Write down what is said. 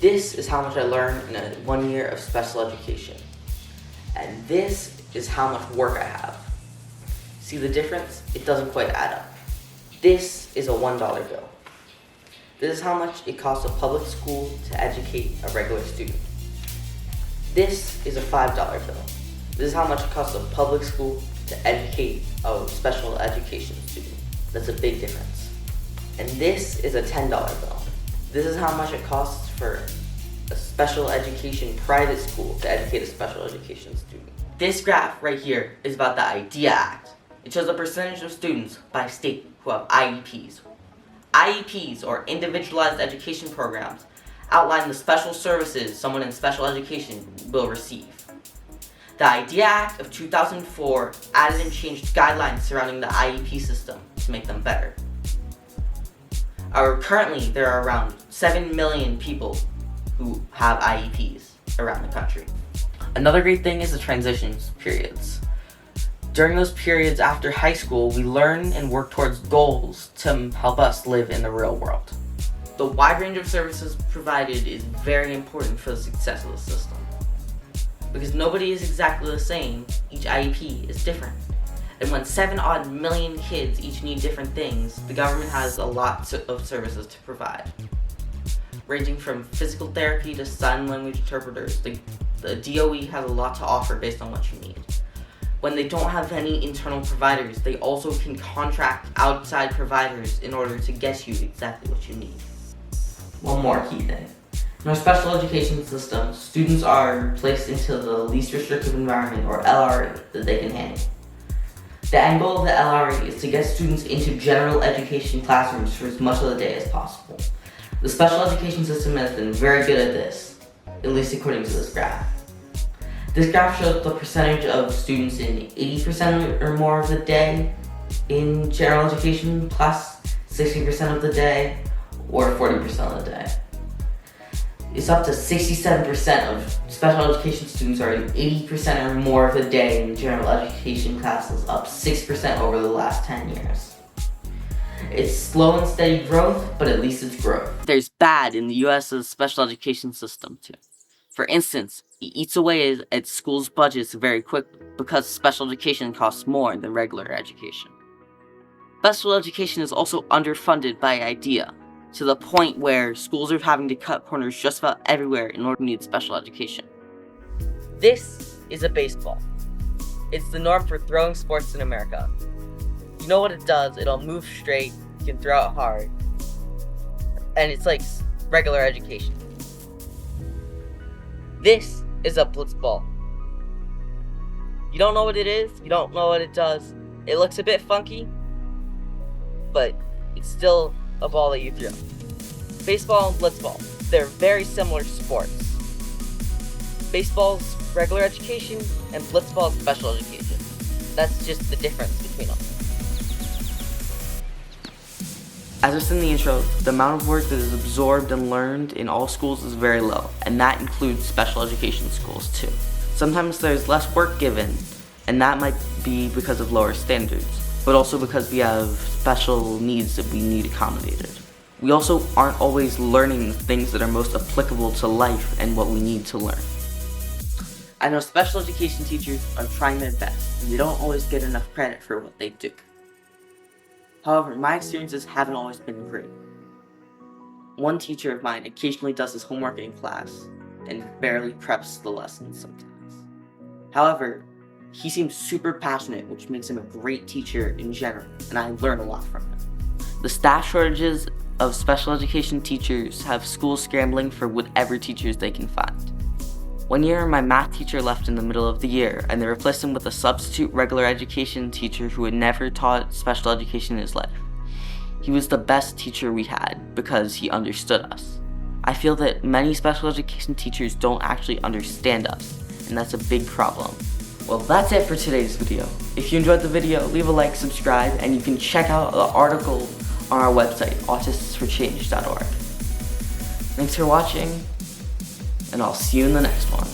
This is how much I learned in 1 year of special education. And this is how much work I have. See the difference? It doesn't quite add up. This is a $1 bill. This is how much it costs a public school to educate a regular student. This is a $5 bill. This is how much it costs a public school to educate a special education student. That's a big difference. And this is a $10 bill. This is how much it costs for a special education private school to educate a special education student. This graph right here is about the IDEA Act. It shows the percentage of students by state who have IEPs. IEPs, or Individualized Education Programs, outline the special services someone in special education will receive. The IDEA Act of 2004 added and changed guidelines surrounding the IEP system to make them better. Currently, there are around 7 million people who have IEPs around the country. Another great thing is the transitions periods. During those periods after high school, we learn and work towards goals to help us live in the real world. The wide range of services provided is very important for the success of the system. Because nobody is exactly the same, each IEP is different. And when 7 odd million kids each need different things, the government has a lot of services to provide. Ranging from physical therapy to sign language interpreters, the DOE has a lot to offer based on what you need. When they don't have any internal providers, they also can contract outside providers in order to get you exactly what you need. One more key thing. In our special education system, students are placed into the least restrictive environment, or LRE, that they can handle. The end goal of the LRE is to get students into general education classrooms for as much of the day as possible. The special education system has been very good at this, at least according to this graph. This graph shows the percentage of students in 80% or more of the day in general education plus 60% of the day or 40% of the day. It's up to 67% of special education students are in 80% or more of the day in general education classes, up 6% over the last 10 years. It's slow and steady growth, but at least it's growth. There's bad in the U.S.'s special education system too. For instance, it eats away at schools' budgets very quickly because special education costs more than regular education. Special education is also underfunded by IDEA, to the point where schools are having to cut corners just about everywhere in order to need special education. This is a baseball. It's the norm for throwing sports in America. You know what it does? It'll move straight, you can throw it hard, and it's like regular education. This is a blitzball. You don't know what it is, you don't know what it does. It looks a bit funky, but it's still a ball that you throw. Baseball and blitzball, they're very similar sports. Baseball's regular education and blitzball's special education. That's just the difference between them. As I said in the intro, the amount of work that is absorbed and learned in all schools is very low, and that includes special education schools too. Sometimes there's less work given, and that might be because of lower standards, but also because we have special needs that we need accommodated. We also aren't always learning things that are most applicable to life and what we need to learn. I know special education teachers are trying their best, and they don't always get enough credit for what they do. However, my experiences haven't always been great. One teacher of mine occasionally does his homework in class and barely preps the lessons sometimes. However, he seems super passionate, which makes him a great teacher in general, and I learn a lot from him. The staff shortages of special education teachers have schools scrambling for whatever teachers they can find. One year, my math teacher left in the middle of the year, and they replaced him with a substitute regular education teacher who had never taught special education in his life. He was the best teacher we had because he understood us. I feel that many special education teachers don't actually understand us, and that's a big problem. Well, that's it for today's video. If you enjoyed the video, leave a like, subscribe, and you can check out the article on our website, autistsforchange.org. Thanks for watching, and I'll see you in the next one.